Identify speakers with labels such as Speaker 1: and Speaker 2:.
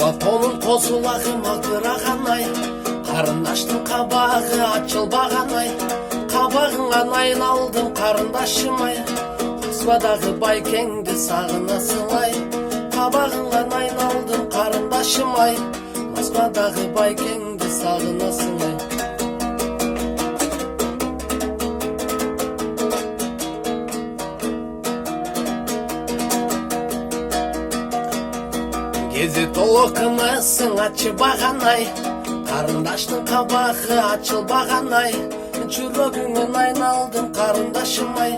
Speaker 1: Алатонун козулагы малтыраган ай, карындаштын кабагы ачылбаган ай, кабагыңан айналдым карындашым ай, Москвадагы байкеңди сагынасың ай, кабагыңан айналдым карындашым ай, Москвадагы байкеңди сагынасың ай. Кези толокунасың ачыбаган ай, карындаштын кабагы ачылбаган ай, жүрөгүңөн айналдым карындашым ай,